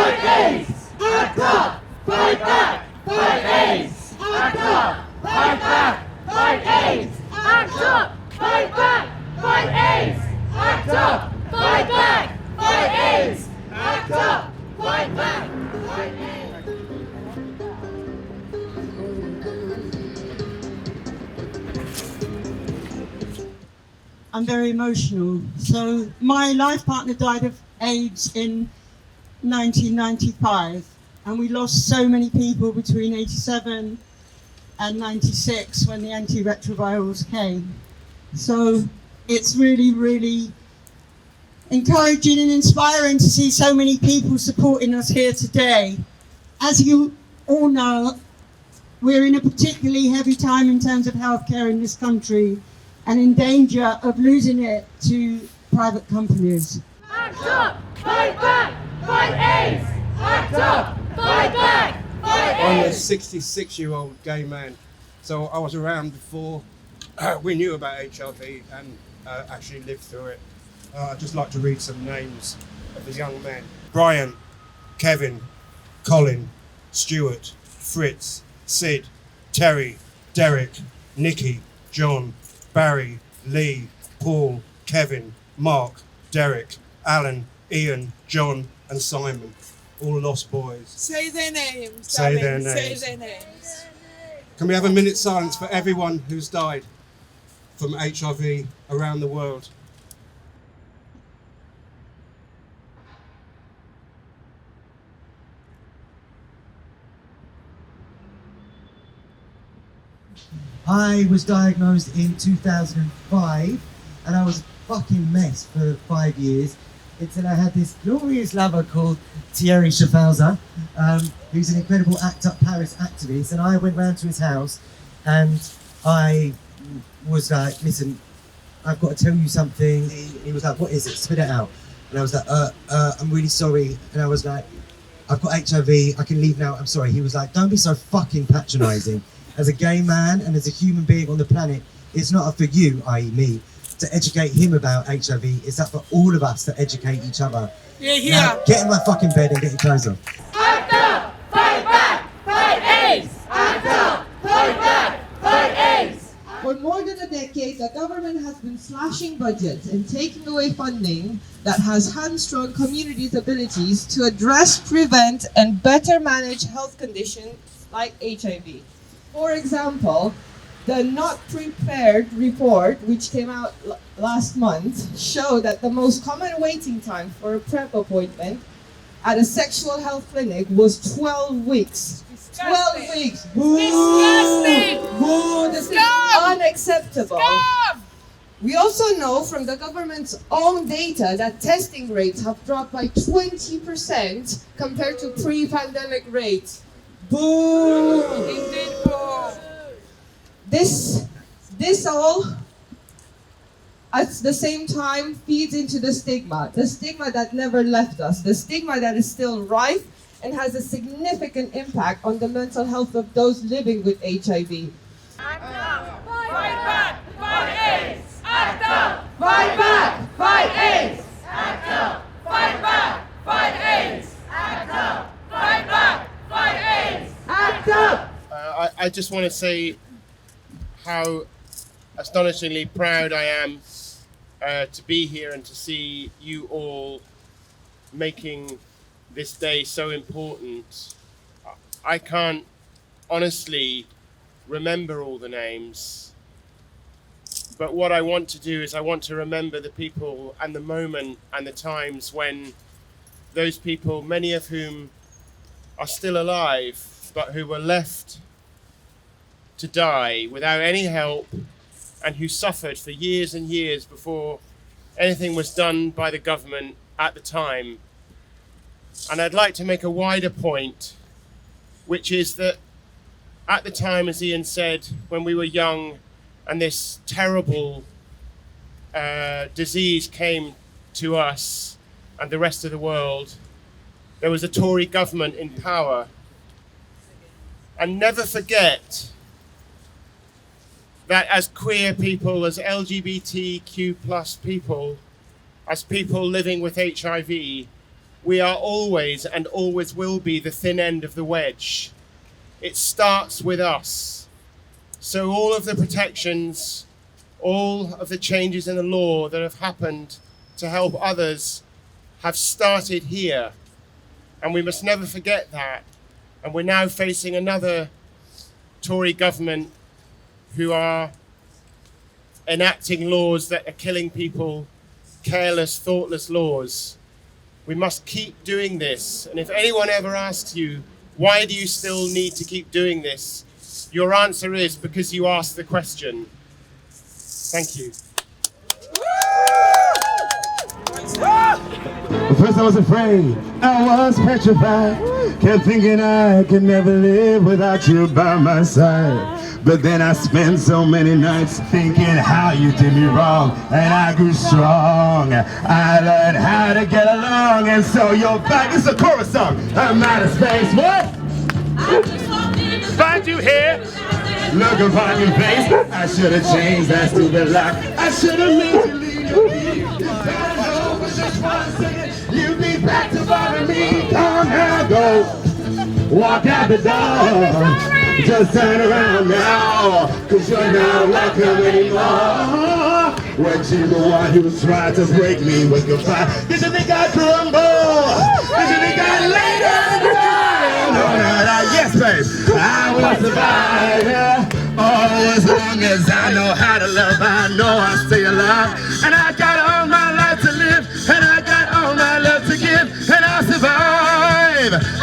fight AIDS! Act up! Fight back! Fight AIDS! Act up! Fight back! Fight AIDS! Act up! Fight back! Fight AIDS! Act up! Fight back! Fight AIDS! Act up! Fight back! Fight AIDS! I'm very emotional. So my life partner died of AIDS in 1995, and we lost so many people between 87 and 96 when the antiretrovirals came. So it's really, really encouraging and inspiring to see so many people supporting us here today. As you all know, we're in a particularly heavy time in terms of healthcare in this country, and in danger of losing it to private companies. Act up! Fight back! Fight AIDS! Act up! Fight back! Fight AIDS! I'm a 66-year-old gay man, so I was around before we knew about HIV and actually lived through it. I'd just like to read some names of the young men. Brian, Kevin, Colin, Stuart, Fritz, Sid, Terry, Derek, Nikki, John, Barry, Lee, Paul, Kevin, Mark, Derek, Alan, Ian, John and Simon. All lost boys. Say their names. Say darling. their names. Say their names. Can we have a minute's silence for everyone who's died from HIV around the world? I was diagnosed in 2005 and I was a fucking mess for 5 years until I had this glorious lover called Thierry Schaffhauser, who's an incredible Act Up Paris activist, and I went round to his house and I was like, listen, I've got to tell you something. He was like, what is it? Spit it out. And I was like, I'm really sorry. And I was like, I've got HIV, I can leave now, I'm sorry. He was like, don't be so fucking patronising. As a gay man and as a human being on the planet, it's not up for you, i.e. me, to educate him about HIV. It's up for all of us to educate each other. Yeah. Now, get in my fucking bed and get your clothes on. Act up! Fight back! Fight AIDS! Act up! Fight back! Fight AIDS! For more than a decade, the government has been slashing budgets and taking away funding that has hamstrung communities' abilities to address, prevent, and better manage health conditions like HIV. For example, the Not Prepared report, which came out last month, showed that the most common waiting time for a PrEP appointment at a sexual health clinic was 12 weeks. Disgusting. 12 weeks! Disgusting! Boo! This is unacceptable. Stop! We also know from the government's own data that testing rates have dropped by 20% compared to pre-pandemic rates. Boo! Indeed, boo. This all at the same time feeds into the stigma that never left us, the stigma that is still rife and has a significant impact on the mental health of those living with HIV. Act up! Fight back! Fight AIDS! Act up! Fight back! Fight AIDS! Act up! Fight back! Fight AIDS! Act up! Fight back! Fight AIDS! Act up! I just want to say how astonishingly proud I am to be here and to see you all making this day so important. I can't honestly remember all the names, but what I want to do is I want to remember the people and the moment and the times when those people, many of whom are still alive, but who were left to die without any help and who suffered for years and years before anything was done by the government at the time. And I'd like to make a wider point, which is that at the time, as Ian said, when we were young and this terrible disease came to us and the rest of the world, there was a Tory government in power. And never forget that as queer people, as LGBTQ plus people, as people living with HIV, we are always and always will be the thin end of the wedge. It starts with us. So all of the protections, all of the changes in the law that have happened to help others have started here. And we must never forget that. And we're now facing another Tory government who are enacting laws that are killing people, careless, thoughtless laws. We must keep doing this. And if anyone ever asks you, why do you still need to keep doing this? Your answer is because you asked the question. Thank you. First I was afraid, I was petrified. Kept thinking I could never live without you by my side. But then I spent so many nights thinking how you did me wrong. And I grew strong, I learned how to get along. And so you're back, it's a chorus song. I'm out of space, what? Find you here. Look upon your face. I should have changed that stupid lock. I should have made you leave your key. Just 1 second, you be back to bother me. Come now, go. Walk out the door. Just turn around now, cause you're not welcome anymore. Weren't you the one who tried to break me with goodbye? Did you think I'd crumble? Did you think I'd lay down and die? No, yes, babe, I will survive, yeah. Oh, as long as I know how to love, I know I'll stay alive. And I got all my life to live, and I got all my love to give, and I'll survive.